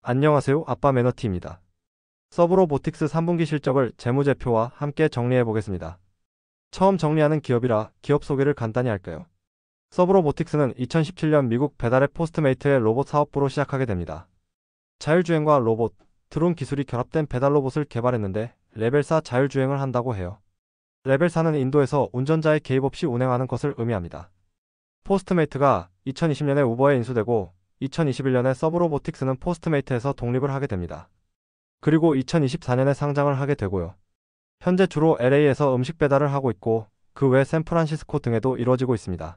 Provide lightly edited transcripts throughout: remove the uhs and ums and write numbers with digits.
안녕하세요. 아빠 매너티입니다. 서브로보틱스 3분기 실적을 재무제표와 함께 정리해 보겠습니다. 처음 정리하는 기업이라 기업 소개를 간단히 할까요? 서브로보틱스는 2017년 미국 배달앱 포스트메이트의 로봇 사업부로 시작하게 됩니다. 자율주행과 로봇, 드론 기술이 결합된 배달 로봇을 개발했는데 레벨 4 자율주행을 한다고 해요. 레벨 4는 인도에서 운전자의 개입 없이 운행하는 것을 의미합니다. 포스트메이트가 2020년에 우버에 인수되고 2021년에 서브로보틱스는 포스트메이트에서 독립을 하게 됩니다. 그리고 2024년에 상장을 하게 되고요. 현재 주로 LA에서 음식 배달을 하고 있고 그 외 샌프란시스코 등에도 이루어지고 있습니다.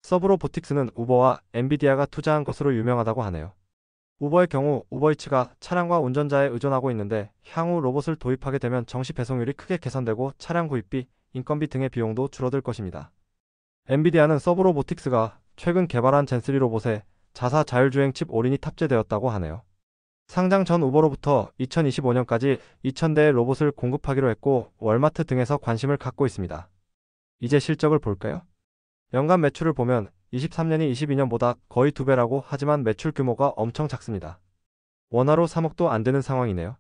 서브로보틱스는 우버와 엔비디아가 투자한 것으로 유명하다고 하네요. 우버의 경우 우버이츠가 차량과 운전자에 의존하고 있는데 향후 로봇을 도입하게 되면 정시 배송률이 크게 개선되고 차량 구입비, 인건비 등의 비용도 줄어들 것입니다. 엔비디아는 서브로보틱스가 최근 개발한 젠3 로봇에 자사 자율주행 칩 올인이 탑재되었다고 하네요. 상장 전 우버로부터 2025년까지 2,000대의 로봇을 공급하기로 했고 월마트 등에서 관심을 갖고 있습니다. 이제 실적을 볼까요? 연간 매출을 보면 23년이 22년보다 거의 2배라고 하지만 매출 규모가 엄청 작습니다. 원화로 3억도 안 되는 상황이네요.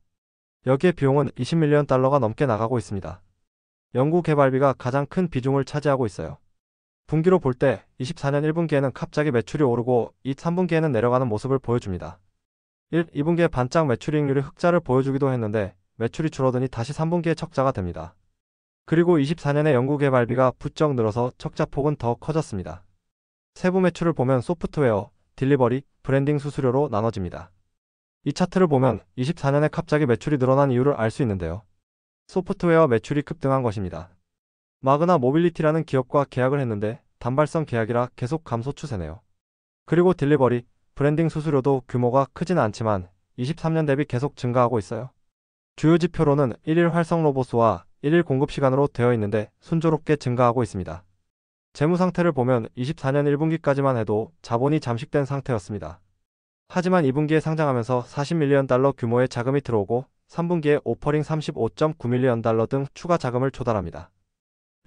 여기에 비용은 20밀리언 달러가 넘게 나가고 있습니다. 연구 개발비가 가장 큰 비중을 차지하고 있어요. 분기로 볼 때 24년 1분기에는 갑자기 매출이 오르고 3분기에는 내려가는 모습을 보여줍니다. 2분기에 반짝 매출이익률이 흑자를 보여주기도 했는데 매출이 줄어드니 다시 3분기에 척자가 됩니다. 그리고 24년에 연구개발비가 부쩍 늘어서 척자폭은 더 커졌습니다. 세부 매출을 보면 소프트웨어, 딜리버리, 브랜딩 수수료로 나눠집니다. 이 차트를 보면 24년에 갑자기 매출이 늘어난 이유를 알 수 있는데요. 소프트웨어 매출이 급등한 것입니다. 마그나 모빌리티라는 기업과 계약을 했는데 단발성 계약이라 계속 감소 추세네요. 그리고 딜리버리, 브랜딩 수수료도 규모가 크진 않지만 23년 대비 계속 증가하고 있어요. 주요 지표로는 1일 활성 로봇수와 1일 공급 시간으로 되어 있는데 순조롭게 증가하고 있습니다. 재무 상태를 보면 24년 1분기까지만 해도 자본이 잠식된 상태였습니다. 하지만 2분기에 상장하면서 40밀리언 달러 규모의 자금이 들어오고 3분기에 오퍼링 35.9밀리언 달러 등 추가 자금을 조달합니다.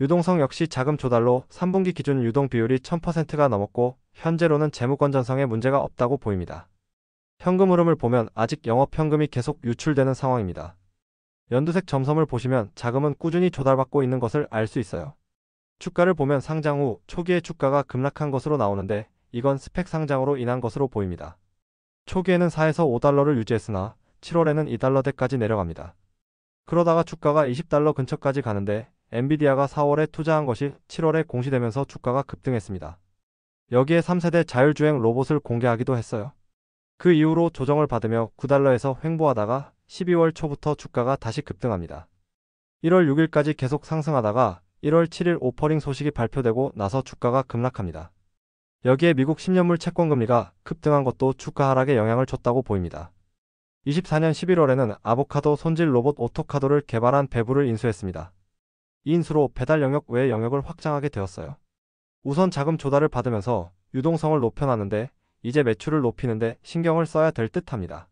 유동성 역시 자금 조달로 3분기 기준 유동 비율이 1000%가 넘었고 현재로는 재무 건전성에 문제가 없다고 보입니다. 현금 흐름을 보면 아직 영업 현금이 계속 유출되는 상황입니다. 연두색 점선을 보시면 자금은 꾸준히 조달받고 있는 것을 알 수 있어요. 주가를 보면 상장 후 초기에 주가가 급락한 것으로 나오는데 이건 스펙 상장으로 인한 것으로 보입니다. 초기에는 4에서 5달러를 유지했으나 7월에는 2달러대까지 내려갑니다. 그러다가 주가가 20달러 근처까지 가는데 엔비디아가 4월에 투자한 것이 7월에 공시되면서 주가가 급등했습니다. 여기에 3세대 자율주행 로봇을 공개하기도 했어요. 그 이후로 조정을 받으며 9달러에서 횡보하다가 12월 초부터 주가가 다시 급등합니다. 1월 6일까지 계속 상승하다가 1월 7일 오퍼링 소식이 발표되고 나서 주가가 급락합니다. 여기에 미국 10년물 채권금리가 급등한 것도 주가 하락에 영향을 줬다고 보입니다. 24년 11월에는 아보카도 손질 로봇 오토카도를 개발한 배부를 인수했습니다. 이 인수로 배달 영역 외의 영역을 확장하게 되었어요. 우선 자금 조달을 받으면서 유동성을 높여놨는데 이제 매출을 높이는데 신경을 써야 될 듯합니다.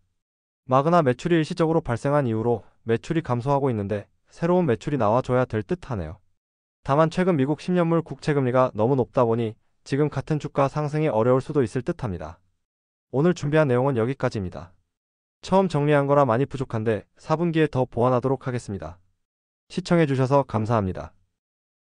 마그나 매출이 일시적으로 발생한 이후로 매출이 감소하고 있는데 새로운 매출이 나와줘야 될 듯하네요. 다만 최근 미국 10년물 국채금리가 너무 높다 보니 지금 같은 주가 상승이 어려울 수도 있을 듯합니다. 오늘 준비한 내용은 여기까지입니다. 처음 정리한 거라 많이 부족한데 4분기에 더 보완하도록 하겠습니다. 시청해주셔서 감사합니다.